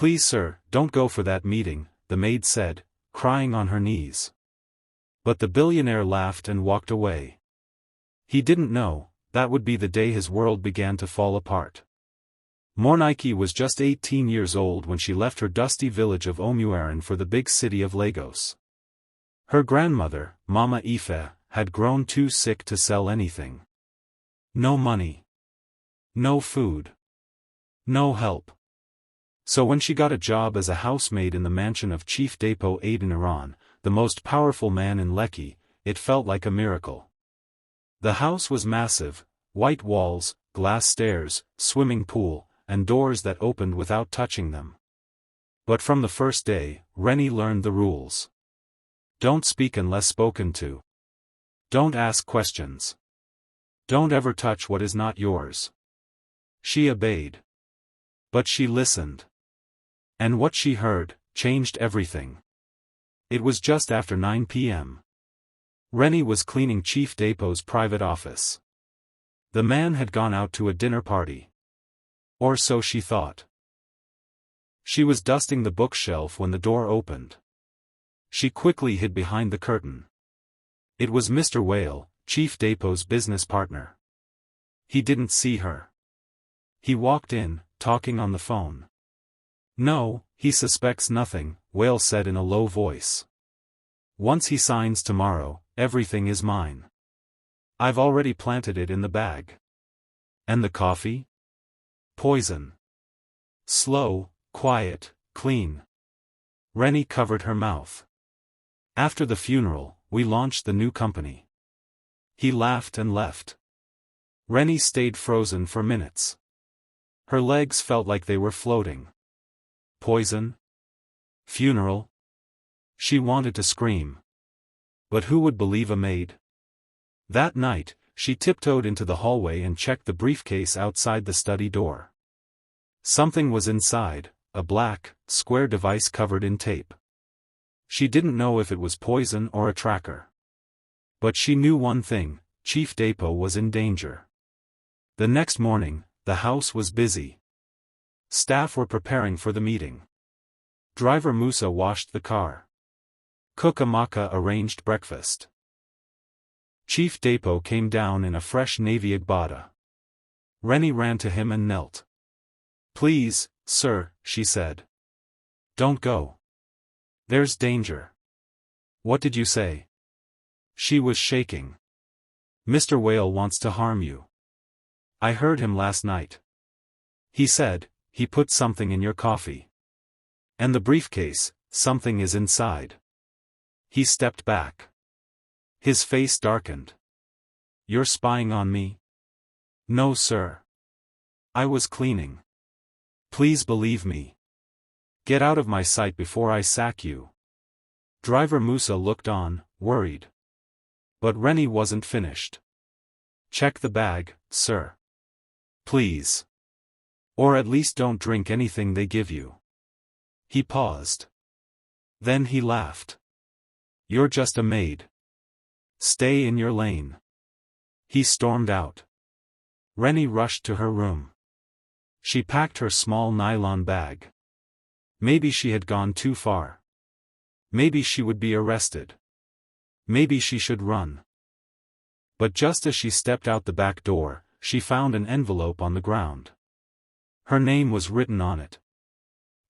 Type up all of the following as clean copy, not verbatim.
"Please sir, don't go for that meeting," the maid said, crying on her knees. But the billionaire laughed and walked away. He didn't know, that would be the day his world began to fall apart. Mornike was just 18 years old when she left her dusty village of Omuaran for the big city of Lagos. Her grandmother, Mama Ife, had grown too sick to sell anything. No money. No food. No help. So when she got a job as a housemaid in the mansion of Chief Dapo Adeniran, the most powerful man in Lekki, it felt like a miracle. The house was massive, white walls, glass stairs, swimming pool, and doors that opened without touching them. But from the first day, Renie learned the rules. Don't speak unless spoken to. Don't ask questions. Don't ever touch what is not yours. She obeyed. But she listened. And what she heard changed everything. It was just after 9 p.m. Renie was cleaning Chief Dapo's private office. The man had gone out to a dinner party. Or so she thought. She was dusting the bookshelf when the door opened. She quickly hid behind the curtain. It was Mr. Whale, Chief Dapo's business partner. He didn't see her. He walked in, talking on the phone. "No, he suspects nothing," Whale said in a low voice. "Once he signs tomorrow, everything is mine. I've already planted it in the bag." "And the coffee?" "Poison. Slow, quiet, clean." Renie covered her mouth. "After the funeral, we launched the new company." He laughed and left. Renie stayed frozen for minutes. Her legs felt like they were floating. Poison? Funeral? She wanted to scream. But who would believe a maid? That night, she tiptoed into the hallway and checked the briefcase outside the study door. Something was inside, a black, square device covered in tape. She didn't know if it was poison or a tracker. But she knew one thing: Chief Dapo was in danger. The next morning, the house was busy. Staff were preparing for the meeting. Driver Musa washed the car. Cook Amaka arranged breakfast. Chief Dapo came down in a fresh navy agbada. Renie ran to him and knelt. "Please, sir," she said. "Don't go. There's danger." "What did you say?" She was shaking. "Mr. Whale wants to harm you. I heard him last night. He said, he put something in your coffee. And the briefcase, something is inside." He stepped back. His face darkened. "You're spying on me?" "No, sir. I was cleaning. Please believe me. Get out of my sight before I sack you." Driver Musa looked on, worried. But Renie wasn't finished. "Check the bag, sir. Please. Or at least don't drink anything they give you." He paused. Then he laughed. "You're just a maid. Stay in your lane." He stormed out. Renie rushed to her room. She packed her small nylon bag. Maybe she had gone too far. Maybe she would be arrested. Maybe she should run. But just as she stepped out the back door, she found an envelope on the ground. Her name was written on it.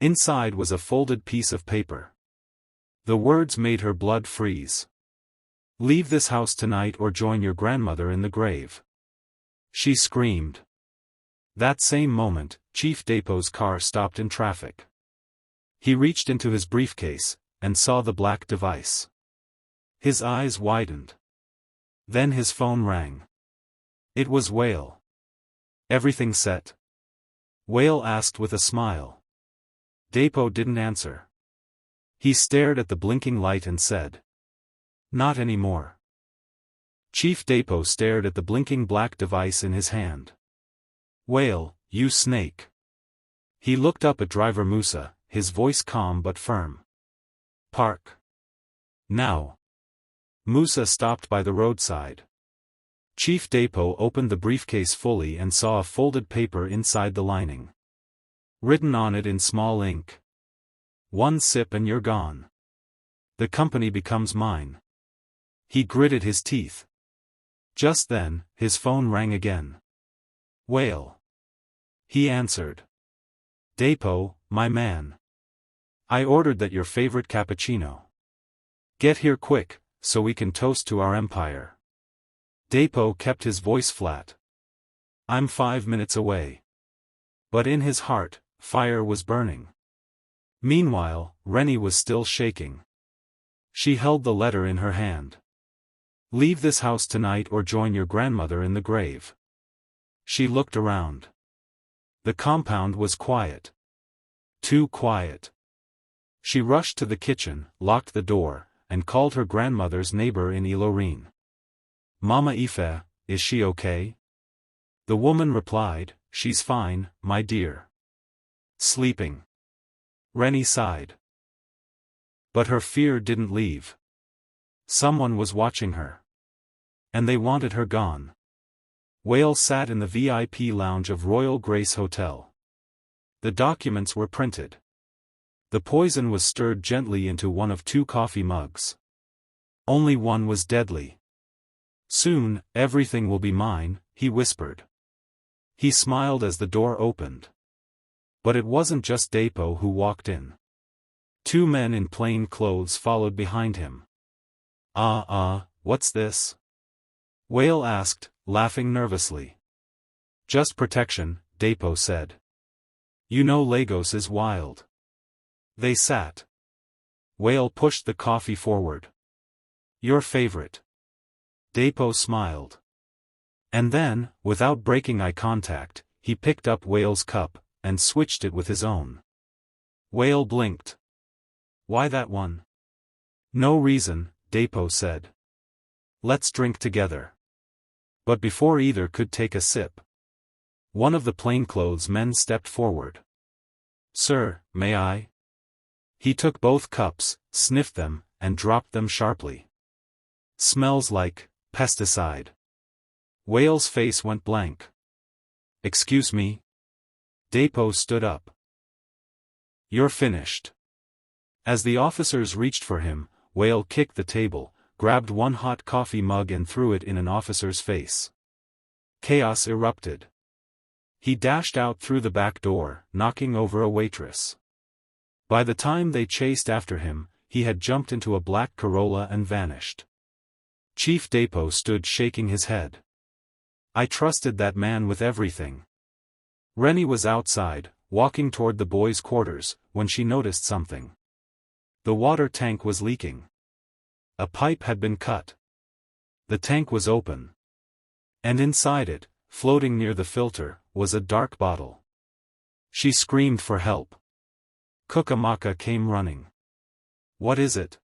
Inside was a folded piece of paper. The words made her blood freeze. "Leave this house tonight or join your grandmother in the grave." She screamed. That same moment, Chief Dapo's car stopped in traffic. He reached into his briefcase, and saw the black device. His eyes widened. Then his phone rang. It was Whale. "Everything set?" Whale asked with a smile. Dapo didn't answer. He stared at the blinking light and said, "Not anymore." Chief Dapo stared at the blinking black device in his hand. "Whale, you snake." He looked up at Driver Musa, his voice calm but firm. "Park. Now." Musa stopped by the roadside. Chief Dapo opened the briefcase fully and saw a folded paper inside the lining. Written on it in small ink. One sip and you're gone. The company becomes mine. He gritted his teeth. Just then, his phone rang again. Whale. He answered. Depo, my man. I ordered that your favorite cappuccino. Get here quick, so we can toast to our empire. Depo kept his voice flat. I'm 5 minutes away. But in his heart, fire was burning. Meanwhile, Renie was still shaking. She held the letter in her hand. Leave this house tonight or join your grandmother in the grave. She looked around. The compound was quiet. Too quiet. She rushed to the kitchen, locked the door, and called her grandmother's neighbor in Ilorin. Mama Ife, is she okay? The woman replied, she's fine, my dear. Sleeping. Renie sighed. But her fear didn't leave. Someone was watching her. And they wanted her gone. Whale sat in the VIP lounge of Royal Grace Hotel. The documents were printed. The poison was stirred gently into one of 2 coffee mugs. Only one was deadly. Soon, everything will be mine, he whispered. He smiled as the door opened. But it wasn't just Depo who walked in. 2 men in plain clothes followed behind him. What's this? Whale asked, laughing nervously. Just protection, Depo said. You know Lagos is wild. They sat. Whale pushed the coffee forward. Your favorite. Depo smiled. And then, without breaking eye contact, he picked up Whale's cup, and switched it with his own. Whale blinked. Why that one? No reason, Depo said. Let's drink together. But before either could take a sip, one of the plainclothes men stepped forward. Sir, may I? He took both cups, sniffed them, and dropped them sharply. Smells like pesticide. Whale's face went blank. Excuse me? Depo stood up. You're finished. As the officers reached for him, Whale kicked the table, grabbed one hot coffee mug and threw it in an officer's face. Chaos erupted. He dashed out through the back door, knocking over a waitress. By the time they chased after him, he had jumped into a black Corolla and vanished. Chief Depo stood shaking his head. I trusted that man with everything. Renie was outside, walking toward the boys' quarters, when she noticed something. The water tank was leaking. A pipe had been cut. The tank was open. And inside it, floating near the filter, was a dark bottle. She screamed for help. Cucamonga came running. What is it?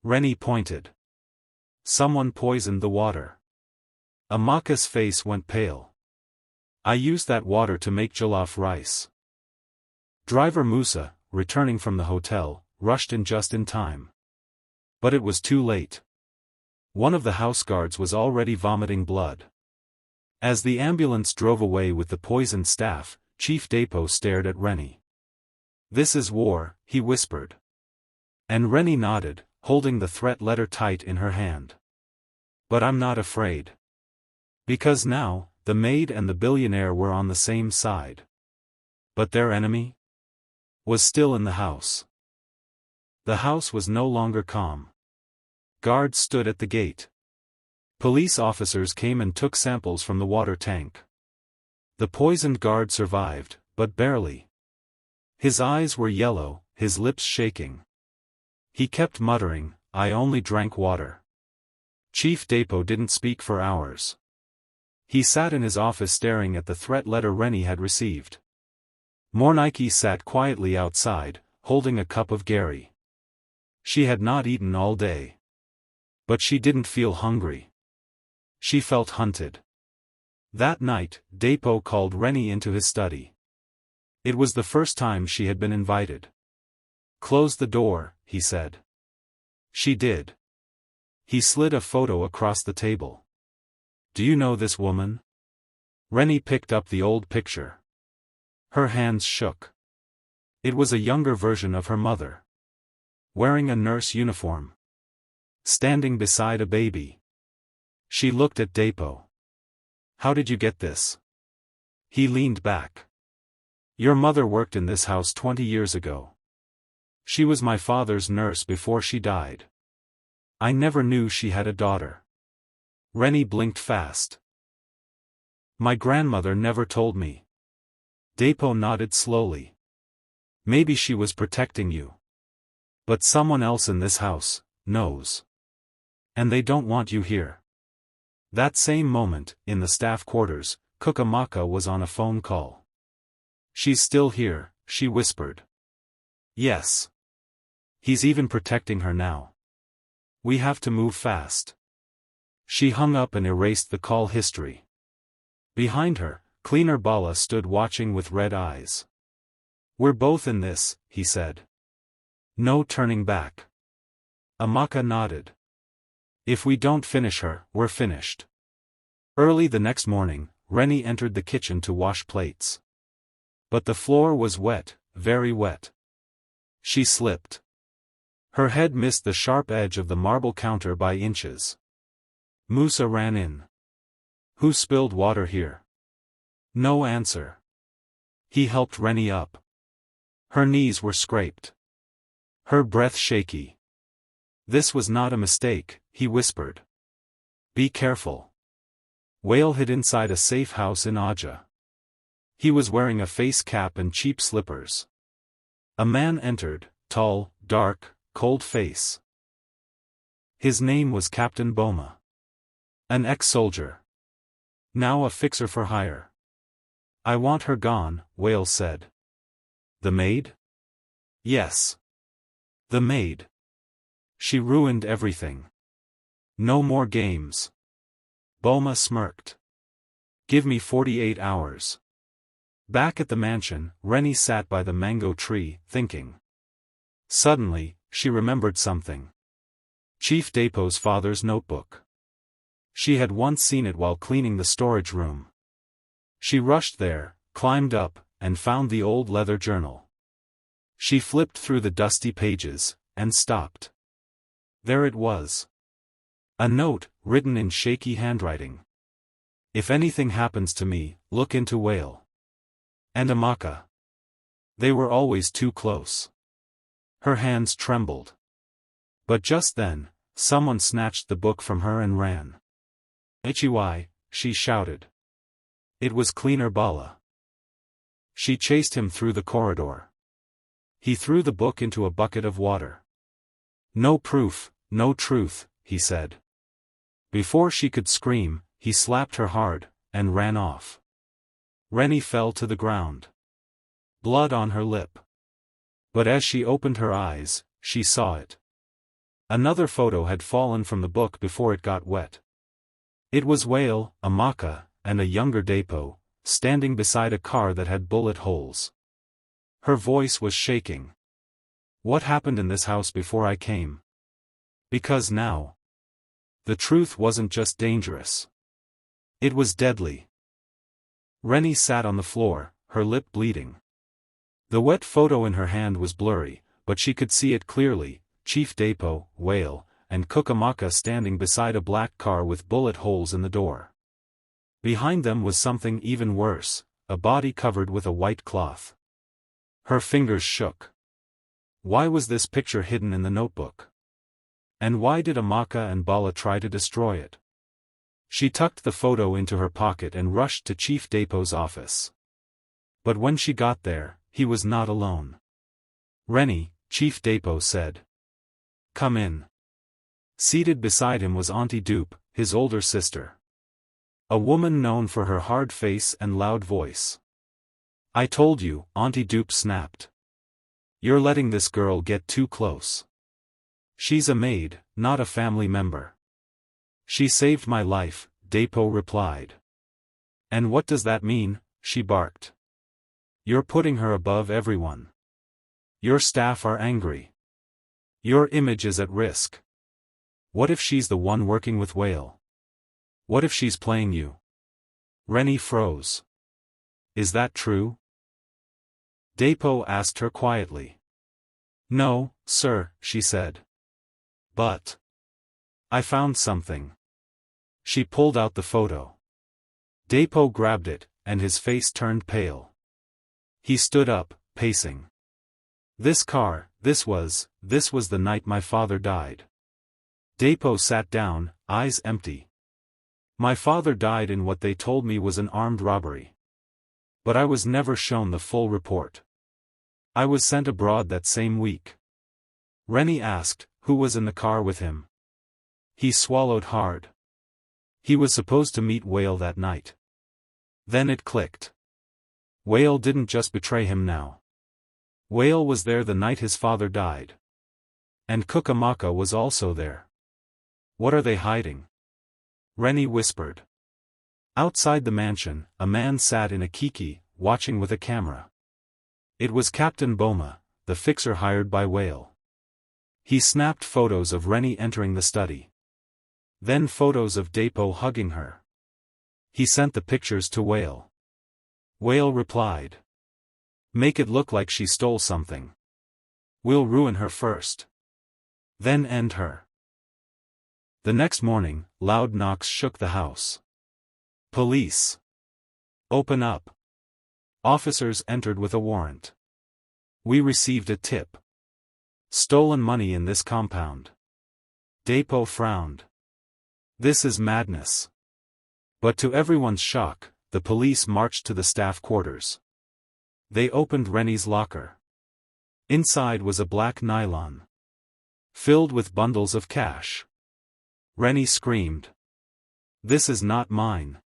Renie pointed. Someone poisoned the water. Amaka's face went pale. I used that water to make jollof rice. Driver Musa, returning from the hotel, rushed in just in time. But it was too late. One of the house guards was already vomiting blood. As the ambulance drove away with the poisoned staff, Chief Depo stared at Renie. This is war, he whispered. And Renie nodded, holding the threat letter tight in her hand. But I'm not afraid. Because now, the Maid and the Billionaire were on the same side. But their enemy was still in the house. The house was no longer calm. Guards stood at the gate. Police officers came and took samples from the water tank. The poisoned guard survived, but barely. His eyes were yellow, his lips shaking. He kept muttering, I only drank water. Chief Depo didn't speak for hours. He sat in his office staring at the threat letter Renie had received. Mornike sat quietly outside, holding a cup of Gary. She had not eaten all day. But she didn't feel hungry. She felt hunted. That night, Depo called Renie into his study. It was the first time she had been invited. Close the door, he said. She did. He slid a photo across the table. Do you know this woman? Renie picked up the old picture. Her hands shook. It was a younger version of her mother. Wearing a nurse uniform. Standing beside a baby. She looked at Depo. How did you get this? He leaned back. Your mother worked in this house 20 years ago. She was my father's nurse before she died. I never knew she had a daughter. Renie blinked fast. My grandmother never told me. Depo nodded slowly. Maybe she was protecting you. But someone else in this house knows. And they don't want you here. That same moment, in the staff quarters, Cook Amaka was on a phone call. She's still here, she whispered. Yes. He's even protecting her now. We have to move fast. She hung up and erased the call history. Behind her, Cleaner Bala stood watching with red eyes. We're both in this, he said. No turning back. Amaka nodded. If we don't finish her, we're finished. Early the next morning, Renie entered the kitchen to wash plates. But the floor was wet, very wet. She slipped. Her head missed the sharp edge of the marble counter by inches. Musa ran in. Who spilled water here? No answer. He helped Renie up. Her knees were scraped. Her breath shaky. This was not a mistake, he whispered. Be careful. Whale hid inside a safe house in Aja. He was wearing a face cap and cheap slippers. A man entered, tall, dark, cold face. His name was Captain Boma. An ex-soldier. Now a fixer for hire. I want her gone, Whale said. The maid? Yes. The maid. She ruined everything. No more games. Boma smirked. Give me 48 hours. Back at the mansion, Renie sat by the mango tree, thinking. Suddenly, she remembered something. Chief Depo's father's notebook. She had once seen it while cleaning the storage room. She rushed there, climbed up, and found the old leather journal. She flipped through the dusty pages, and stopped. There it was. A note, written in shaky handwriting. If anything happens to me, look into Whale. And Amaka. They were always too close. Her hands trembled. But just then, someone snatched the book from her and ran. Ichiwai, she shouted. It was Cleaner Bala. She chased him through the corridor. He threw the book into a bucket of water. No proof, no truth, he said. Before she could scream, he slapped her hard, and ran off. Renie fell to the ground. Blood on her lip. But as she opened her eyes, she saw it. Another photo had fallen from the book before it got wet. It was Whale, Amaka, and a younger Depo, standing beside a car that had bullet holes. Her voice was shaking. What happened in this house before I came? Because now. The truth wasn't just dangerous. It was deadly. Renie sat on the floor, her lip bleeding. The wet photo in her hand was blurry, but she could see it clearly, Chief Depo, Whale, and Cook Amaka standing beside a black car with bullet holes in the door. Behind them was something even worse, a body covered with a white cloth. Her fingers shook. Why was this picture hidden in the notebook? And why did Amaka and Bala try to destroy it? She tucked the photo into her pocket and rushed to Chief Depo's office. But when she got there, he was not alone. Renie, Chief Depo said. Come in. Seated beside him was Auntie Dupe, his older sister. A woman known for her hard face and loud voice. I told you, Auntie Dupe snapped. You're letting this girl get too close. She's a maid, not a family member. She saved my life, Depo replied. And what does that mean? She barked. You're putting her above everyone. Your staff are angry. Your image is at risk. What if she's the one working with Whale? What if she's playing you? Renie froze. Is that true? Depo asked her quietly. No, sir, she said. But I found something. She pulled out the photo. Depo grabbed it, and his face turned pale. He stood up, pacing. This car, this was the night my father died. Depo sat down, eyes empty. My father died in what they told me was an armed robbery. But I was never shown the full report. I was sent abroad that same week. Renie asked, who was in the car with him. He swallowed hard. He was supposed to meet Whale that night. Then it clicked. Whale didn't just betray him now. Whale was there the night his father died. And Cucamonga was also there. What are they hiding? Renie whispered. Outside the mansion, a man sat in a kiki, watching with a camera. It was Captain Boma, the fixer hired by Whale. He snapped photos of Renie entering the study. Then photos of Depo hugging her. He sent the pictures to Whale. Whale replied. Make it look like she stole something. We'll ruin her first. Then end her. The next morning, loud knocks shook the house. Police. Open up. Officers entered with a warrant. We received a tip. Stolen money in this compound. Depo frowned. This is madness. But to everyone's shock, the police marched to the staff quarters. They opened Renie's locker. Inside was a black nylon. Filled with bundles of cash. Renie screamed. This is not mine.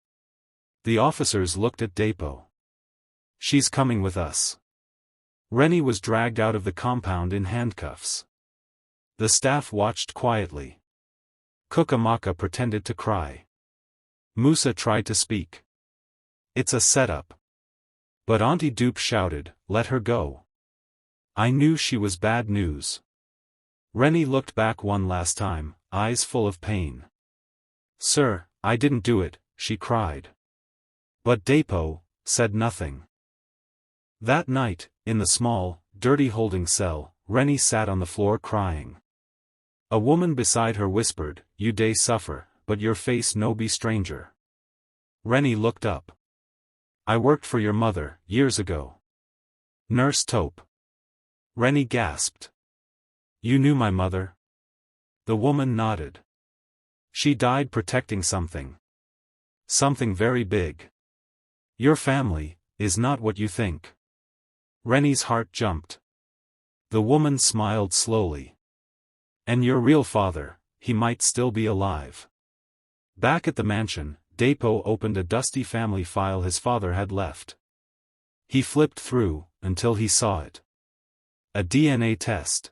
The officers looked at Depo. She's coming with us. Renie was dragged out of the compound in handcuffs. The staff watched quietly. Cucamonga pretended to cry. Musa tried to speak. It's a setup. But Auntie Dupe shouted, let her go. I knew she was bad news. Renie looked back one last time, eyes full of pain. Sir, I didn't do it, she cried. But Depo said nothing. That night, in the small, dirty holding cell, Renie sat on the floor crying. A woman beside her whispered, you dey suffer, but your face no be stranger. Renie looked up. I worked for your mother, years ago. Nurse Taupe. Renie gasped. You knew my mother? The woman nodded. She died protecting something. Something very big. Your family is not what you think. Renie's heart jumped. The woman smiled slowly. And your real father, he might still be alive. Back at the mansion, Depo opened a dusty family file his father had left. He flipped through, until he saw it. A DNA test.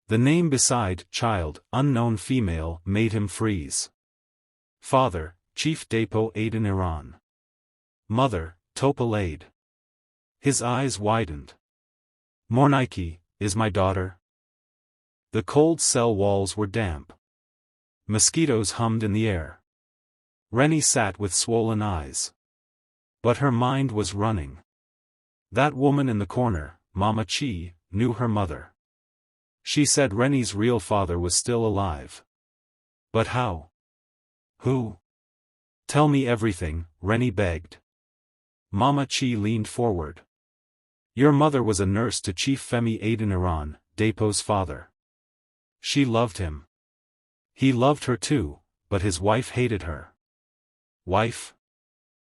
The name beside, child, unknown female, made him freeze. Father, Chief Depo Adeniran. Mother, Topalade. His eyes widened. Mornike, is my daughter? The cold cell walls were damp. Mosquitoes hummed in the air. Renie sat with swollen eyes. But her mind was running. That woman in the corner, Mama Chi, knew her mother. She said Renie's real father was still alive. But how? Who? Tell me everything, Renie begged. Mama Chi leaned forward. Your mother was a nurse to Chief Femi Adeniran, Depo's father. She loved him. He loved her too, but his wife hated her. Wife?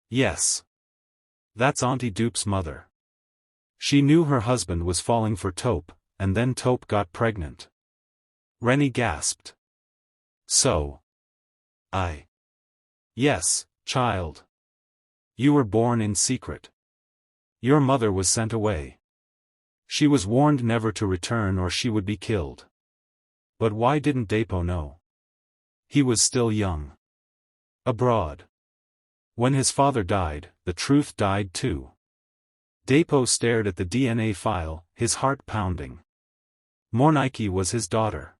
Yes. That's Auntie Dupe's mother. She knew her husband was falling for Taupe, and then Taupe got pregnant. Renie gasped. So. Yes, child. You were born in secret. Your mother was sent away. She was warned never to return or she would be killed. But why didn't Depo know? He was still young. Abroad. When his father died, the truth died too. Depo stared at the DNA file, his heart pounding. Mornike was his daughter.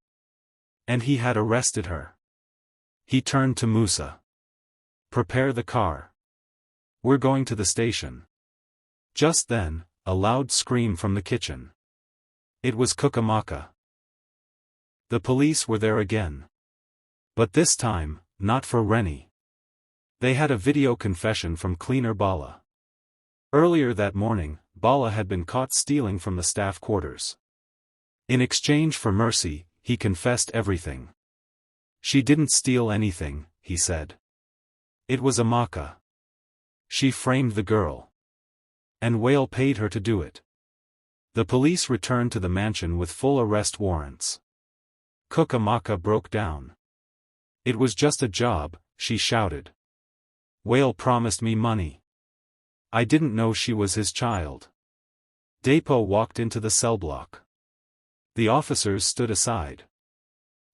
And he had arrested her. He turned to Musa. Prepare the car. We're going to the station. Just then, a loud scream from the kitchen. It was Cucamonga. The police were there again. But this time, not for Renie. They had a video confession from cleaner Bala. Earlier that morning, Bala had been caught stealing from the staff quarters. In exchange for mercy, he confessed everything. She didn't steal anything, he said. It was Amaka. She framed the girl. And Whale paid her to do it. The police returned to the mansion with full arrest warrants. Cucamonga broke down. It was just a job, she shouted. Whale promised me money. I didn't know she was his child. Depo walked into the cell block. The officers stood aside.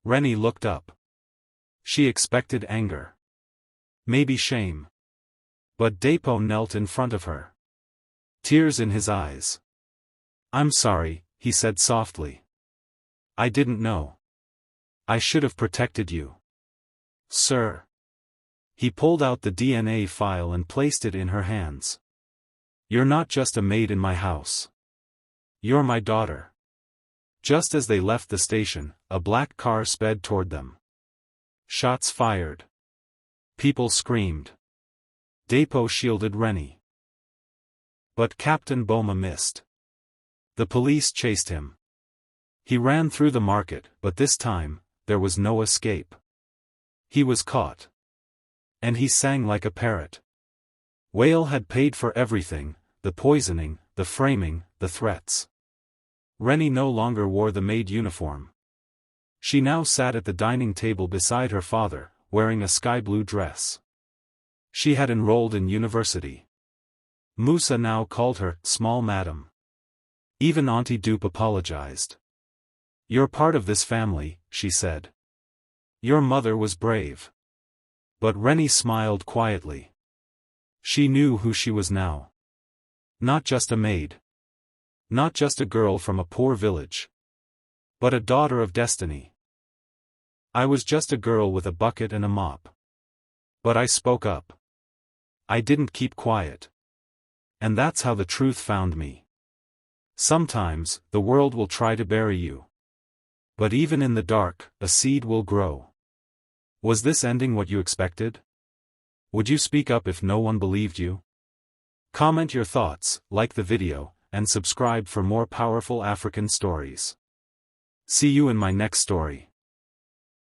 Renie looked up. She expected anger. Maybe shame. But Depo knelt in front of her. Tears in his eyes. I'm sorry, he said softly. I didn't know. I should have protected you. Sir. He pulled out the DNA file and placed it in her hands. You're not just a maid in my house. You're my daughter. Just as they left the station, a black car sped toward them. Shots fired. People screamed. Depo shielded Renie. But Captain Boma missed. The police chased him. He ran through the market, but this time, there was no escape. He was caught. And he sang like a parrot. Whale had paid for everything, the poisoning, the framing, the threats. Renie no longer wore the maid uniform. She now sat at the dining table beside her father, wearing a sky-blue dress. She had enrolled in university. Musa now called her, Small Madam. Even Auntie Dupe apologized. You're part of this family, she said. Your mother was brave. But Renie smiled quietly. She knew who she was now. Not just a maid. Not just a girl from a poor village. But a daughter of destiny. I was just a girl with a bucket and a mop. But I spoke up. I didn't keep quiet. And that's how the truth found me. Sometimes, the world will try to bury you. But even in the dark, a seed will grow. Was this ending what you expected? Would you speak up if no one believed you? Comment your thoughts, like the video, and subscribe for more powerful African stories. See you in my next story.